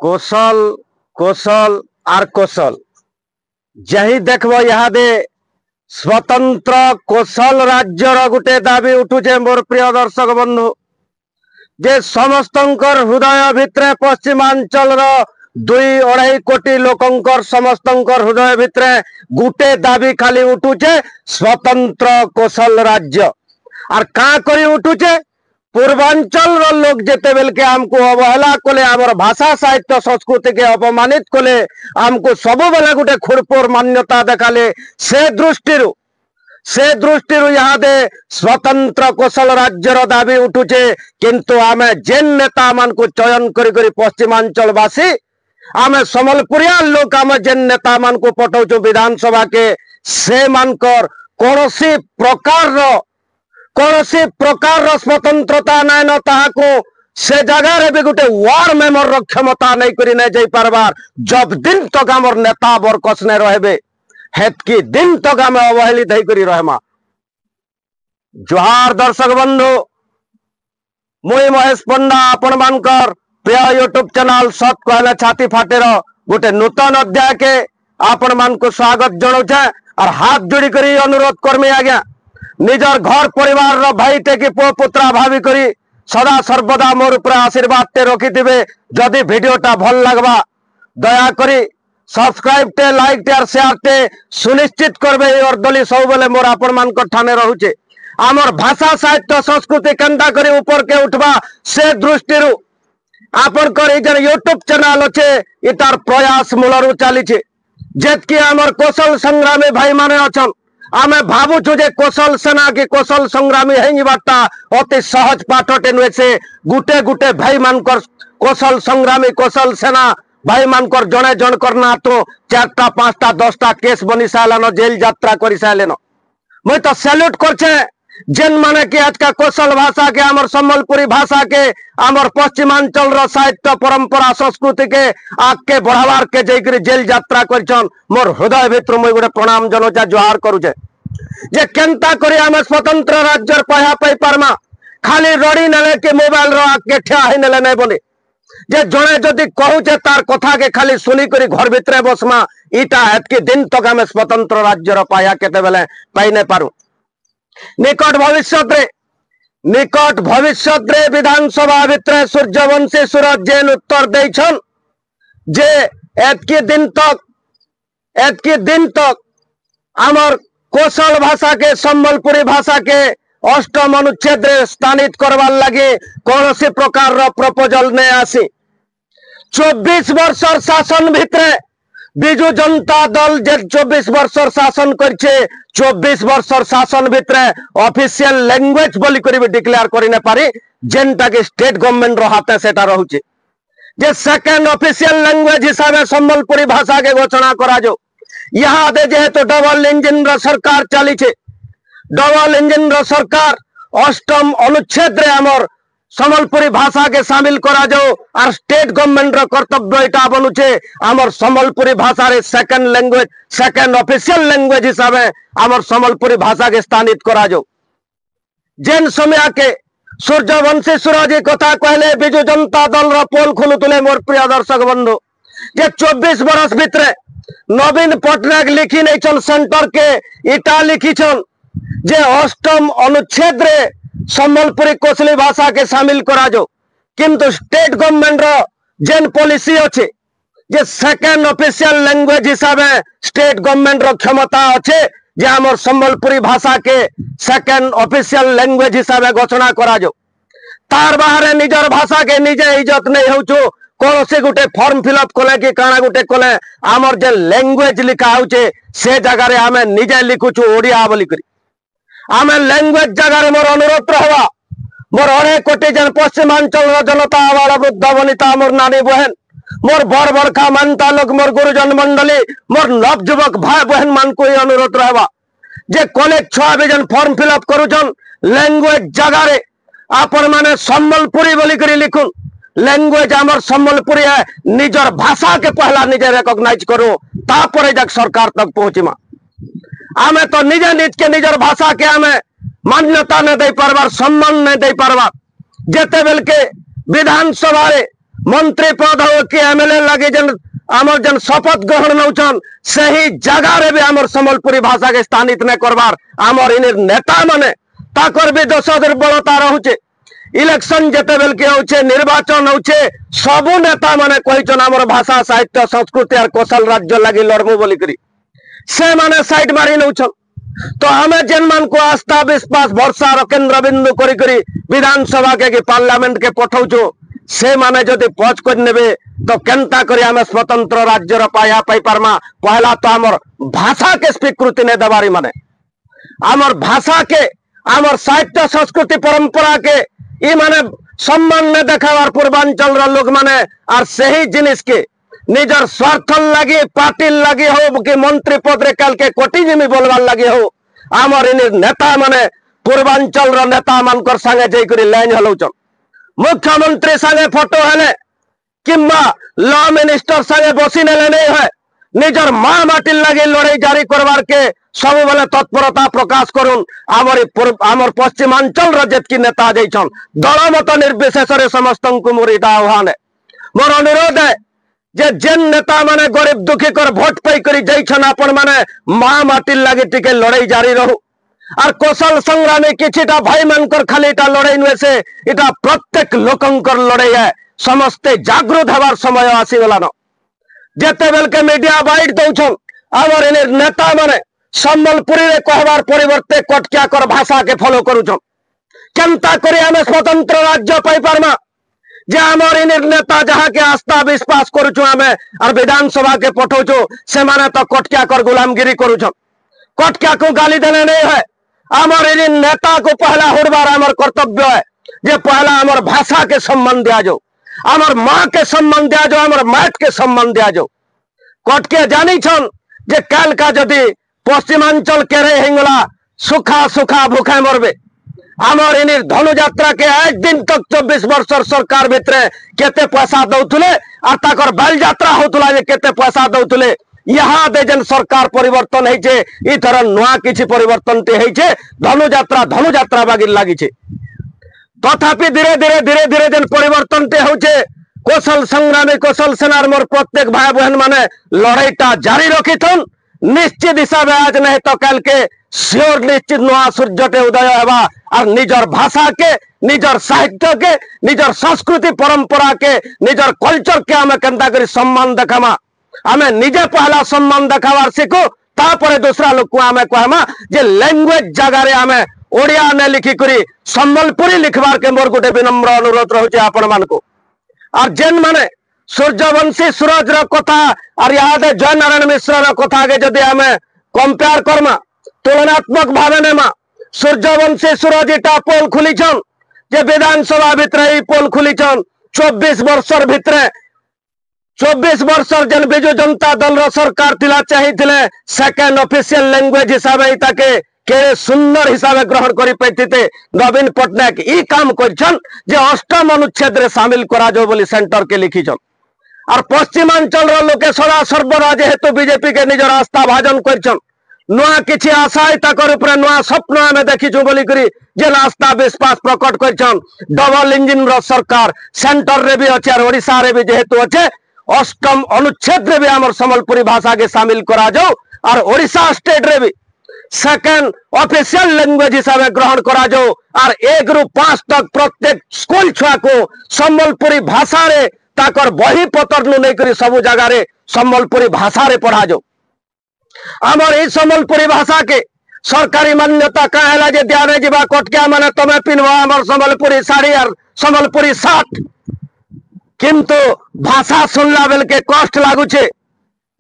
कौशल कौशल are कौशल जही देखब इहादे स्वतंत्र कौशल राज्यर गोटे दाबी उठुचे मोर प्रिय दर्शक बंधु जे समस्तंकर हृदय भितरे पश्चिमांचल दुई कोटी लोकंकर समस्तंकर हृदय भितरे गुटे दाबी खाली उठुचे स्वतंत्र कौशल राज्य आर का करी उठुचे पूर्वांचल लोग जेते बेल के हमको अवहेला कले आमर भाषा साहित्य संस्कृति के अपमानित कले हमको सब बेले गोटे खुड़पोर मान्यता देखाले से दृष्टि यहाँ दे स्वतंत्र कौशल राज्यर दाबी उठुचे किंतु आमे जेन नेता मान को चयन करी पश्चिमांचल वासी आमे समलपुरिया लोक आमे जेन नेता मान को पठाउछु विधानसभा के से मानकर कोनोसी प्रकार स्वतंत्रता नाइन ताहाको से जगह भी गोटे वार्ड मेंबर क्षमता नहीं करी नहीं जाई पारबार जब दिन तक हमर नेता बरकस नहीं रहबे हेतकी दिन तक हमें अवहेलित ही करी रहमा। जोहार दर्शक बंधु मुई महेश पंडा आपण मानकर प्रिय यूट्यूब चैनल सत कहले छाती फाटेर गोटे नूतन अध्याय के आपण मान को स्वागत जनाऊे और हाथ जोड़ी करी अनुरोध करमी आज्ञा निजर घर परिवार रो भाई टे कि पो पुत्रा भाभी करी सदा सर्वदा मोर ऊपर आशीर्वाद टे रखी थे जदि वीडियोटा भल लगवा दया करी सब्सक्राइब टे लाइक टे और शेयर टे सुनिश्चित करबे और दली सब बेले मोर आपण मान ठाने रहूचे आमर भाषा साहित्य संस्कृति केंदा करी ऊपर के उठवा से दृष्टि आपण कर यूट्यूब चैनल अच्छे इतार प्रयास मूलरू चली जेतकी आमर कौशल संग्रामी भाई माने अछन आमे भावुछु जे कौशल सेना की कौशल संग्रामी है बार्ता अति सहज पाठटे नुहे से गुटे गुटे भाई मानकर कौशल संग्रामी कौशल सेना भाई मानकर जड़े जन करना तो 4टा 5टा 10टा केस बनी सालन जेल यात्रा कर सालन मुई तो सैल्यूट करछे जेन माने कि आज का कौशल भाषा के आमर सम्बलपुरी भाषा के आमर पश्चिमांचल साहित्य परंपरा संस्कृति के आगे बढ़ावार के जैकरी जेल यात्रा करछन मोर हृदय भितर मुई गोटे प्रणाम जनोचा जोहार करूचे जे केंता करी आमे स्वतंत्र राज्यर पाया पाई पारमा खाली रड़ी नेले कि मोबाइल रो आगे ठिया ही नेले नहीं बने जे जड़े जदि कहूचे तार कथा के खाली सुनी करी घर भितरे बसमा इटा एतकी दिन तक आमे स्वतंत्र राज्यर पाया केते बेले पाई नहीं पारू निकट भविष्य रे विधानसभा भितर सूर्यवंशी सूरज जैन उत्तर देछन जे एतकी दिन तक आमर कौशल भाषा के सम्बलपुरी भाषा के 8म अनुच्छेद स्थानित करवार लगे कौन सी प्रकार प्रपोजल नहीं आसी 24 वर्ष शासन भितर बिजु जनता दल जे 24 वर्ष शासन करछे 24 वर्ष शासन भितर ऑफिशियल लैंग्वेज बोली करी डिक्लेयर करि न पारी जेनटा के स्टेट गवर्नमेंट रो हाथे सेटा रहउचे जे सेकंड ऑफिशियल लैंग्वेज हिसाब सम्बलपुरी भाषा के घोषणा करा जो यहाँ दे जेहेतु डबल इंजिन रो सरकार चली छे डबल इंजिन रो सरकार 8म अनुच्छेद रे हमर सम्बलपुरी भाषा के शामिल करा जाओ और स्टेट गवर्नमेंट रो कर्तव्य इटा बनुचे हमर सम्बलपुरी भाषा रे second language second official language हिसाब हमर सम्बलपुरी भाषा के स्थानित करा जाओ जेन समय के सूर्यवंशी सूरज कथा कहले बिजु जनता दल रो पोल खुलुतले मोर प्रिय दर्शक बंधु जे 24 वर्ष भितर नवीन पटनायक लिखी नहीं छन सेंटर के इटा लिखी छन जे 8म अनुच्छेद रे सम्बलपुरी कौशली भाषा के शामिल करा जो किंतु स्टेट गवर्नमेंट रो जेन पॉलिसी अच्छे जे सेकंड ऑफिशियल लैंग्वेज हिसाब स्टेट गवर्नमेंट रो क्षमता अच्छे जे हमर सम्बलपुरी भाषा के सेकंड ऑफिशियल लैंग्वेज हिसाब घोषणा करा जो तार बाहर निजर भाषा के निजे इज्जत नहीं होचो कौन से गोटे फॉर्म फिलअप कले कि काना गोटे कले आमर जे लैंग्वेज लिखा होचे से जगह रे आमे निजे लिखुछु ओडिया बोली करी आमे लैंग्वेज जगह मोर अनुरोध रहवा मोर 2 कोटी जन पश्चिमांचल जनता आवार वृद्ध वनिता मोर नानी बहन मोर बड़ बड़का मानता लोग मोर गुरुजन मंडली मोर नवजुवक भाई बहन मान को अनुरोध रहवा जे कॉलेज छुआ भी जन फॉर्म फिलअप करूछन लैंग्वेज जगह रे आपण माने सम्बलपुरी बोली करी लिखुन लैंग्वेज आमर सम्बलपुरी है निजर भाषा के पहला निजे रिकॉग्नाइज करो तापर जक सरकार तक पहुंचीमा आमे तो निजे निज के निजर भाषा के आमे मान्यता नहीं दे पारबार सम्मान नहीं दे पारबार जेते बेल के विधानसभा रे मंत्री पद हो कि एमएलए लगे जन आमर जन शपथ ग्रहण नौचन सही जगह रे भी आमर संबलपुरी भाषा के स्थानित नहीं करबार आमर इन नेता माने ताकर भी दोष दुर्बलता रहुचे। इलेक्शन जेते बेल के होचे निर्वाचन होचे सबु नेता माने कहिचन आमर भाषा साहित्य संस्कृति और कौशल राज्य लगी लड़मु बोली करी से माने साइड मारी नौचन। तो हमें जेन मान को आस्था विश्वास भरसा केंद्र बिंदु करी करी विधानसभा के कि पार्लियामेंट के पठाउचो से माने जदि पच कर नेबे तो केनता करी हमें स्वतंत्र राज्यर पाया पाई पारमा। पहला तो आमर भाषा के स्वीकृति ने दबारी माने आमर भाषा के आमर साहित्य संस्कृति परंपरा के ई माने सम्मान ने देखावार पूर्वांचल रो लोग माने और सही जिनिस के निजर स्वार्थ लगे पार्टी लगे हो कि मंत्री पद रे कल के कोटी जिमी बोलवार लगे हो आमर इन नेता माने पूर्वांचल रो नेता मानकर संगे जई करी लाइन हलौचन। मुख्यमंत्री संगे फोटो हेले किंबा लॉ मिनिस्टर संगे बसी नेले नहीं है निजर माँ माटी लगे लड़ाई जारी करवार के सब बेले तत्परता प्रकाश करुन आमर पश्चिमांचल जेतकी नेता जाइछन दल मत निर्विशेष समस्त को मोर इटा आह्वान है मोर अनुरोध है जे जेन नेता माने गरीब दुखी कर भोट पाई करी जाइछन आपण माने माँ माटी लगे टिके लड़ाई जारी रहू और कौशल संग्रामी किछिटा भाई मानकर खाली इटा लड़ाई नुहे से इटा प्रत्येक लोकंकर लड़ाई है समस्ते जागृत हबार समय आसीगलान। जेते बेल के मीडिया बाइट दौछन आमर इन नेता माने संबलपुरी रे कहबार परिवर्ते कटकिया कर भाषा के फॉलो करूछन केनता करी हमें स्वतंत्र राज्य पाई पारमा जे आमर इन नेता जहाँ के आस्था विश्वास करूछु हमें और विधानसभा के पठाउछु से माने तो कटकिया कर गुलामगिरी करूछन। कटकिया को गाली देने नहीं है आमर इन नेता को पहला हुड़बार आमर कर्तव्य है जे पहला आमर भाषा के सम्मान दिया जो आमर माँ के सम्मान दिया जो आमर मैट के सम्मान दिया जो। कटके जानी छन जे काल का जदि पश्चिमांचल केरे हिंगला सुखा सुखा भूखे मरबे आमर इन धनु यात्रा के एक दिन तक 24 वर्ष सरकार भितर केते पैसा दौथुले और ताकर बाल यात्रा होतुला जे केते पैसा दौथुले यहाँ दे जन सरकार परिवर्तन है ई तरह नुआ किछि परिवर्तन ते है धनु यात्रा बागी लागी छे तथापि धीरे धीरे जन परिवर्तन ते होचे कौशल संग्रामी कौशल सेनार मोर प्रत्येक भाई बहन माने लड़ाईटा जारी रखिथन निश्चित हिसाब आज नहीं तो कल के श्योर निश्चित नुआ सूर्यटे उदय हेबा और निजर भाषा के निजर साहित्य के निजर संस्कृति परंपरा के निजर कल्चर के हमें केनता करी सम्मान देखामा हमें निजे पहला सम्मान देखावार सीखो तापर दूसरा लोग को हमें कहमा जे लैंग्वेज जगह रे हमें ओडिया ने लिखी करी संबलपुरी लिखबार के मोर गोटे विनम्र अनुरोध रहुचे आपण मान को। और जेन माने सूर्यवंशी सूरज रो कथा और यहाँ जय नारायण मिश्र रो कथा के जदि हमें कंपेयर करमा तुलनात्मक भावे नेमा सूर्यवंशी सूरज इटा पोल खुलीछन जे विधानसभा भितर पोल खुलीछन 24 वर्षर भितर 24 वर्ष जन बिजु जनता दल रो सरकार थिला चाहिए सेकेंड ऑफिशियल लैंग्वेज हिसाब के सुंदर हिसाब ग्रहण करी पैथिते नवीन पटनायक ई काम करछन जे अष्टम अनुच्छेद रे शामिल करा जो बोली सेंटर के लिखिछन। और पश्चिमांचल रो लोके सदा सर्वदा जेहेतु बीजेपी के निजर आस्था भाजन करछन नुआ किछि आशा ताकर ऊपर नुआ स्वप्न हमें देखिछु बोली करी जे आस्था विश्वास प्रकट करछन। डबल इंजिन रो सरकार सेंटर रे भी अछि और ओडिसा रे भी जेहेतु अछि अष्टम अनुच्छेद रे भी हमर संबलपुरी भाषा के शामिल करा जाओ और ओडिशा स्टेट रे भी सेकेंड ऑफिशियल लैंग्वेज हिसाब ग्रहण करा जाओ और 1 ରୁ 5 तक प्रत्येक स्कूल छुआ को संबलपुरी भाषा रे ताकर बही पतर नु नहीं करी सब जगह रे संबलपुरी भाषा रे पढ़ा जाओ। हमर ई संबलपुरी भाषा के सरकारी मान्यता कहला जे ध्यान जीवा कटकिया माने तमे पिनवा हमर संबलपुरी साड़ी और संबलपुरी शर्ट किंतु भाषा सुनला बेल के कष्ट लागू छे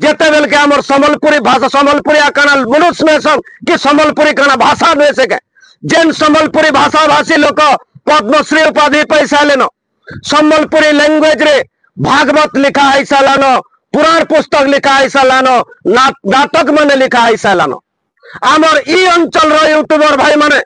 जेते बेल के हमर संबलपुरी भाषा संबलपुरी काना मनुष्य में सब कि संबलपुरी काना भाषा में से के जेन संबलपुरी भाषा भाषी लोक पद्मश्री उपाधि पैसा लेनो संबलपुरी लैंग्वेज रे भागवत लिखा है सालानो पुराण पुस्तक लिखा है सालानो नाटक माने लिखा है सालानो आमर ई अंचल रो यूट्यूबर भाई माने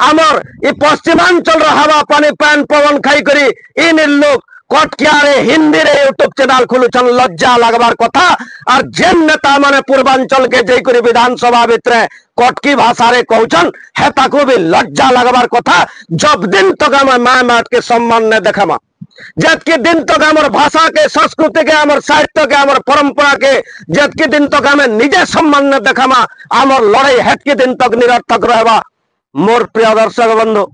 आमर ई पश्चिमांचल रो हवा पानी पान पवन खाई करी इन लोग कटकिया रे हिंदी रे यूट्यूब चैनल खुलुछन लज्जा लगबार कथा और जेन नेता माने पूर्वांचल के जई करी विधानसभा भितर कटकी भाषा रे कहउछन हेता को भी लज्जा लगबार कथा जब दिन तक हम माय माट के सम्मान ने देखामा। जतकी दिन तक आमर भाषा के संस्कृति के आमर साहित्य के आमर परंपरा के जतकी दिन तक आम निजे सम्मान न देखामा आमर लड़ाई हेतकी दिन तक निरर्थक रहबा। मोर प्रिय दर्शक बंधु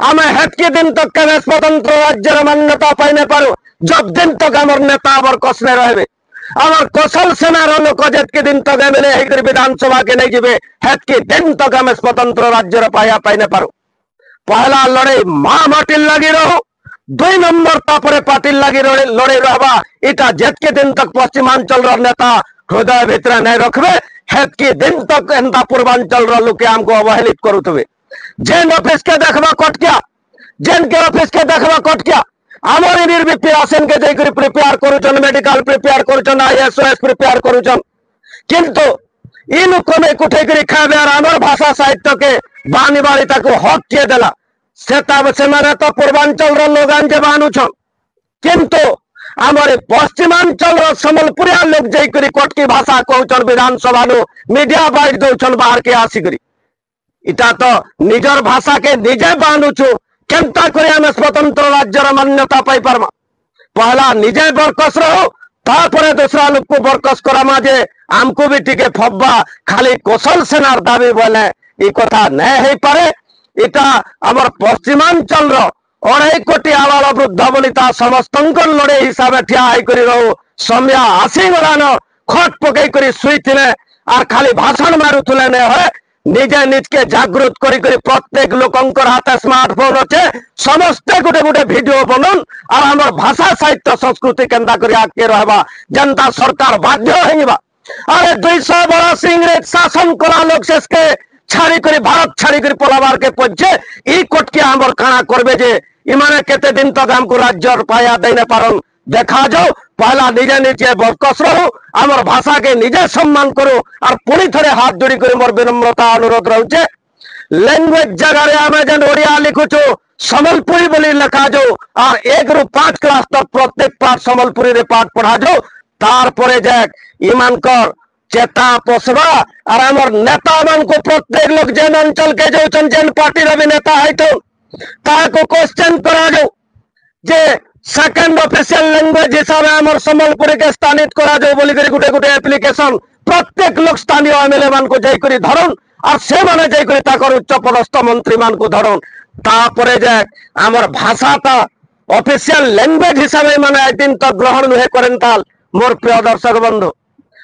आम हेतकी दिन तक के स्वतंत्र राज्य मान्यता पाई पारू जब दिन तक आमर नेता आबर कसने रहे आमर कौशल सेनार लोक जतकी दिन तक एमएलए होकर विधानसभा के नहीं जीवे हेतकी दिन तक आम स्वतंत्र राज्य पाया पाई पारू। पहला लड़ाई माँ माटी लगी रहो 2 नंबर तापरे पाटिल लगी लड़ाई रहबा इटा जेतके दिन तक पश्चिमांचल नेता हृदय भितर नहीं रखबे हेतकी दिन तक एंता पूर्वांचल लोके हमको अवहेलित करुथबे। जेन ऑफिस के देखबा कटकिया जेन के ऑफिस के देखबा कटकिया आमर निर्विप्रियासन के जेकरी प्रिपेयर करूचन मेडिकल प्रिपेयर करूचन आईएएस प्रिपेयर करूचन किंतु इ लोक में कुठे करी खाबे और आमर भाषा साहित्य के बानी बाड़ी ताको हक किए देला से तो पूर्वांचल लोगान जे बानुछन किंतु आमर पश्चिमांचल सम्बलपुरिया लोग जैकरी कटकी भाषा कहउछन विधानसभा मीडिया बाइट दउछन बाहर के आसिकरी इटा तो निजर भाषा के निजे बानुछु केंता करे आम स्वतंत्र राज्यर मान्यता पाई पारमा। पहला निजे बरकस रहो तापरे दूसरा लोग को बरकस करामा जे आमको भी टिके फब्बा खाली कौशल सेनार दाबी बोले इ कथा नहीं है पारे। इटा आमर पश्चिमांचल 2.5 कोटी आवाल वृद्ध बनिता समस्त लड़े हिसाब ठिया होकर रहो समय आसीगलान खट पकई कर शुईले और खाली भाषण मारुले नहीं है निजे निज के जागृत करी प्रत्येक लोकंकर हाथ स्मार्टफोन अच्छे समस्ते गोटे गोटे भिडियो बनन और आमर भाषा साहित्य संस्कृति केंता कर आगे रहबा जनता सरकार बाध्य होइबा। अरे 200 बरस इंग्रेज शासन करा लोग शेष के छाड़ी कर भारत छाड़ी कर पलाबार के पहुंचे इ कोटके आमर काना करबे जे इमाने केते दिन तक हमको राज्य पाया देने पारन देखा जाओ। पहला निजे निजे बरकस रहो आमर भाषा के निजे सम्मान करो और पुणी थे हाथ जोड़ी कर मोर विनम्रता अनुरोध रोचे लैंग्वेज जगह आम जेन ओडिया लिखुचु सम्बलपुरी बोली लिखा जो और 1 ରୁ 5 क्लास तक प्रत्येक पाठ सम्बलपुरी रे पाठ पढ़ा जो तारपरे जाक इमानकर चेता पोसबा और आमर नेता मान को प्रत्येक लोग जेन अंचल के जो जेन पार्टी रे नेता है तो ताको क्वेश्चन करा जो जे सेकंड ऑफिशियल लैंग्वेज हिसाब से सम्बलपुरी के स्थानित करा जो बोली गोटे गोटे एप्लिकेशन प्रत्येक लोग स्थानीय एमएलए मान को जाकर धरन और से माने जाकर उच्च पदस्थ मंत्री मान को धरन तापरे जाए आमर भाषाटा ऑफिशियल लैंग्वेज हिसाब से माने दिन तक ग्रहण नुहे करें ताल। मोर प्रिय दर्शक बंधु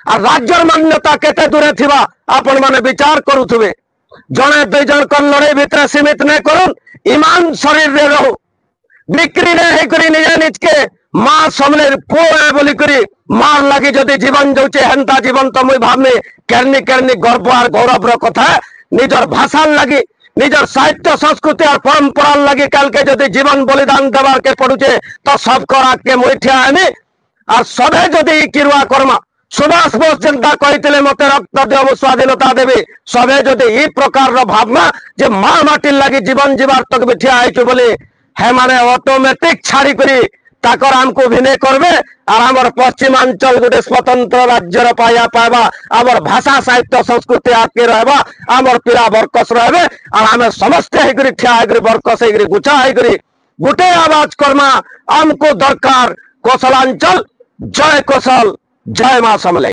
और राज्यर मान्यता केते दूरे थिबा आपण माने विचार करुथुबे जने 2 जन कर लड़ाई भितर सीमित नहीं करुन ईमान शरीर रे रहो बिक्री नहीं करी निजे निज के माँ समले पुए बोली करी मार लगी जदि जीवन जाऊे हेन्ता जीवन तो मुई भावनी केरनी केरनी गर्व और गौरव कथा निजर भाषा लगी निजर साहित्य संस्कृति और परंपरा लगी कल के जदि जीवन बलिदान देवार के पड़ुचे तो सब कर के मुई ठिया हेमी और सभे जदि किरुआ कर्मा सुभाष बोस जनता कहते मत रक्त देव स्वाधीनता देवी सभे जदि इ प्रकार भावना जे माँ माटी लगी जीवन जीवार तक भी ठिया है बोली है माने ऑटोमेटिक छाड़ी करी ताकर हमको भिने करबे और आमर पश्चिमांचल गोटे स्वतंत्र राज्यर पाया पाइबा आमर भाषा साहित्य संस्कृति आगे रहबा आमर पीड़ा बरकस रहे और आम समस्ते होकर ठिया होकर बरकस होकर गुछा होकर गोटे आवाज करमा आमको दरकार कौशलांचल जय कौशल जय माँ समले।